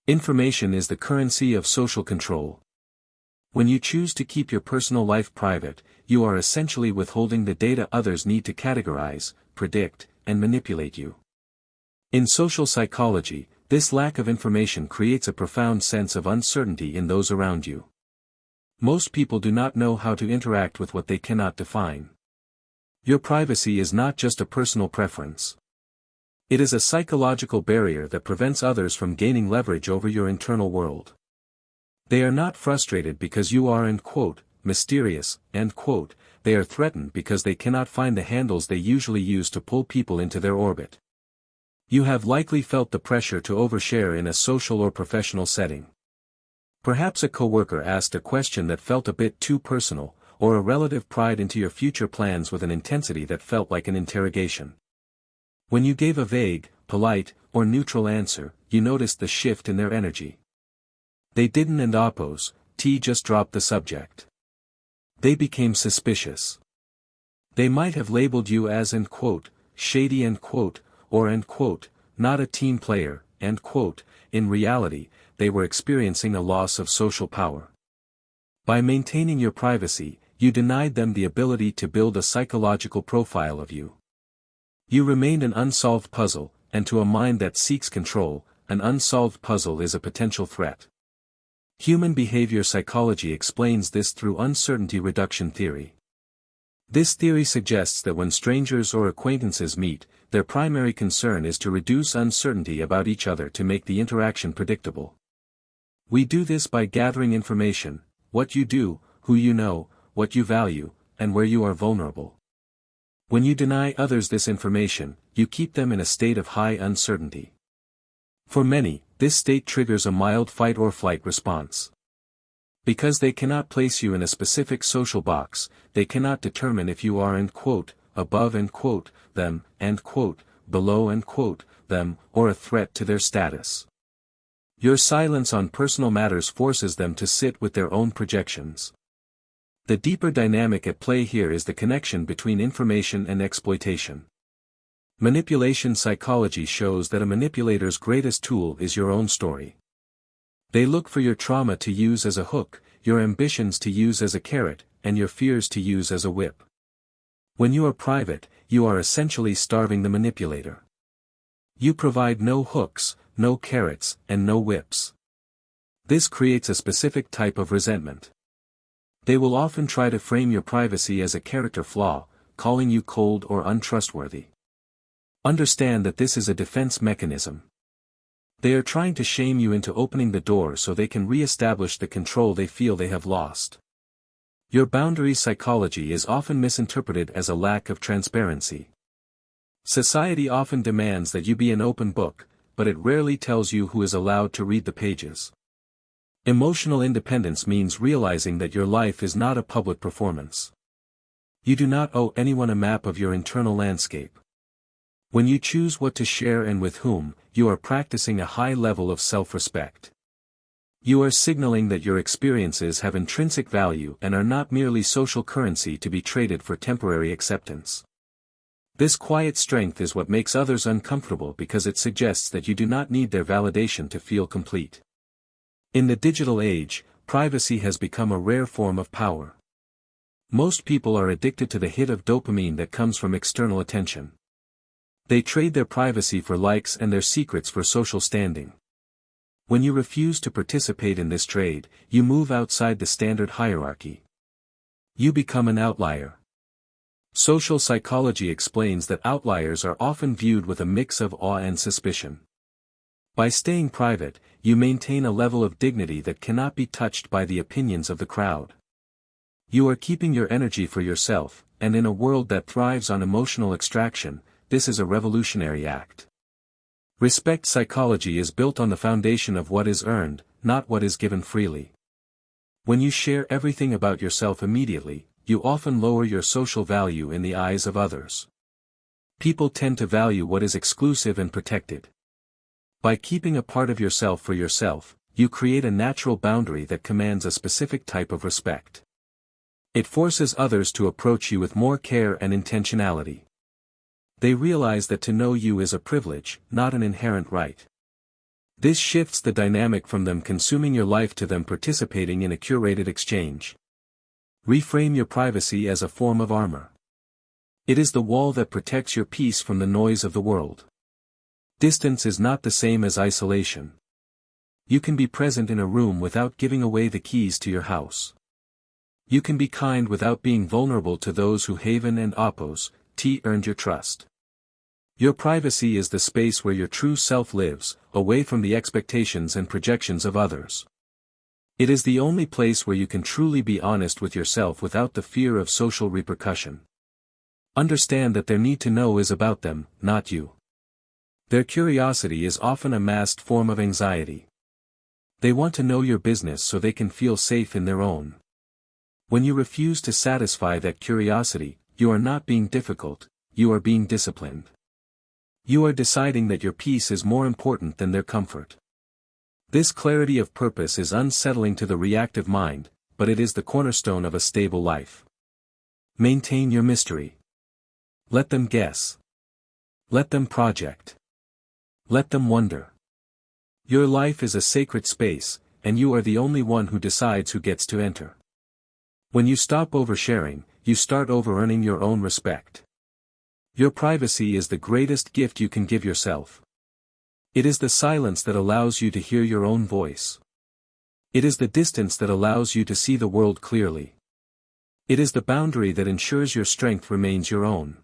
Information is the currency of social control. When you choose to keep your personal life private, you are essentially withholding the data others need to categorize, predict, and manipulate you. In social psychology, this lack of information creates a profound sense of uncertainty in those around you. Most people do not know how to interact with what they cannot define. Your privacy is not just a personal preference. It is a psychological barrier that prevents others from gaining leverage over your internal world. They are not frustrated because you are mysterious, they are threatened because they cannot find the handles they usually use to pull people into their orbit. You have likely felt the pressure to overshare in a social or professional setting. Perhaps a coworker asked a question that felt a bit too personal, or a relative pried into your future plans with an intensity that felt like an interrogation. When you gave a vague, polite, or neutral answer, you noticed the shift in their energy. They didn't oppose, just dropped the subject. They became suspicious. They might have labeled you as shady or not a team player, in reality, they were experiencing a loss of social power. By maintaining your privacy, you denied them the ability to build a psychological profile of you. You remained an unsolved puzzle, and to a mind that seeks control, an unsolved puzzle is a potential threat. Human behavior psychology explains this through uncertainty reduction theory. This theory suggests that when strangers or acquaintances meet, their primary concern is to reduce uncertainty about each other to make the interaction predictable. We do this by gathering information, what you do, who you know, what you value, and where you are vulnerable. When you deny others this information, you keep them in a state of high uncertainty. For many, this state triggers a mild fight or flight response. Because they cannot place you in a specific social box, they cannot determine if you are above them, below them, or a threat to their status. Your silence on personal matters forces them to sit with their own projections. The deeper dynamic at play here is the connection between information and exploitation. Manipulation psychology shows that a manipulator's greatest tool is your own story. They look for your trauma to use as a hook, your ambitions to use as a carrot, and your fears to use as a whip. When you are private, you are essentially starving the manipulator. You provide no hooks, no carrots, and no whips. This creates a specific type of resentment. They will often try to frame your privacy as a character flaw, calling you cold or untrustworthy. Understand that this is a defense mechanism. They are trying to shame you into opening the door so they can re-establish the control they feel they have lost. Your boundaries psychology is often misinterpreted as a lack of transparency. Society often demands that you be an open book, but it rarely tells you who is allowed to read the pages. Emotional independence means realizing that your life is not a public performance. You do not owe anyone a map of your internal landscape. When you choose what to share and with whom, you are practicing a high level of self-respect. You are signaling that your experiences have intrinsic value and are not merely social currency to be traded for temporary acceptance. This quiet strength is what makes others uncomfortable because it suggests that you do not need their validation to feel complete. In the digital age, privacy has become a rare form of power. Most people are addicted to the hit of dopamine that comes from external attention. They trade their privacy for likes and their secrets for social standing. When you refuse to participate in this trade, you move outside the standard hierarchy. You become an outlier. Social psychology explains that outliers are often viewed with a mix of awe and suspicion. By staying private, you maintain a level of dignity that cannot be touched by the opinions of the crowd. You are keeping your energy for yourself, and in a world that thrives on emotional extraction, this is a revolutionary act. Respect psychology is built on the foundation of what is earned, not what is given freely. When you share everything about yourself immediately, you often lower your social value in the eyes of others. People tend to value what is exclusive and protected. By keeping a part of yourself for yourself, you create a natural boundary that commands a specific type of respect. It forces others to approach you with more care and intentionality. They realize that to know you is a privilege, not an inherent right. This shifts the dynamic from them consuming your life to them participating in a curated exchange. Reframe your privacy as a form of armor. It is the wall that protects your peace from the noise of the world. Distance is not the same as isolation. You can be present in a room without giving away the keys to your house. You can be kind without being vulnerable to those who haven and oppose, earned your trust. Your privacy is the space where your true self lives, away from the expectations and projections of others. It is the only place where you can truly be honest with yourself without the fear of social repercussion. Understand that their need to know is about them, not you. Their curiosity is often a masked form of anxiety. They want to know your business so they can feel safe in their own. When you refuse to satisfy that curiosity, you are not being difficult, you are being disciplined. You are deciding that your peace is more important than their comfort. This clarity of purpose is unsettling to the reactive mind, but it is the cornerstone of a stable life. Maintain your mystery. Let them guess. Let them project. Let them wonder. Your life is a sacred space, and you are the only one who decides who gets to enter. When you stop oversharing, you start over-earning your own respect. Your privacy is the greatest gift you can give yourself. It is the silence that allows you to hear your own voice. It is the distance that allows you to see the world clearly. It is the boundary that ensures your strength remains your own.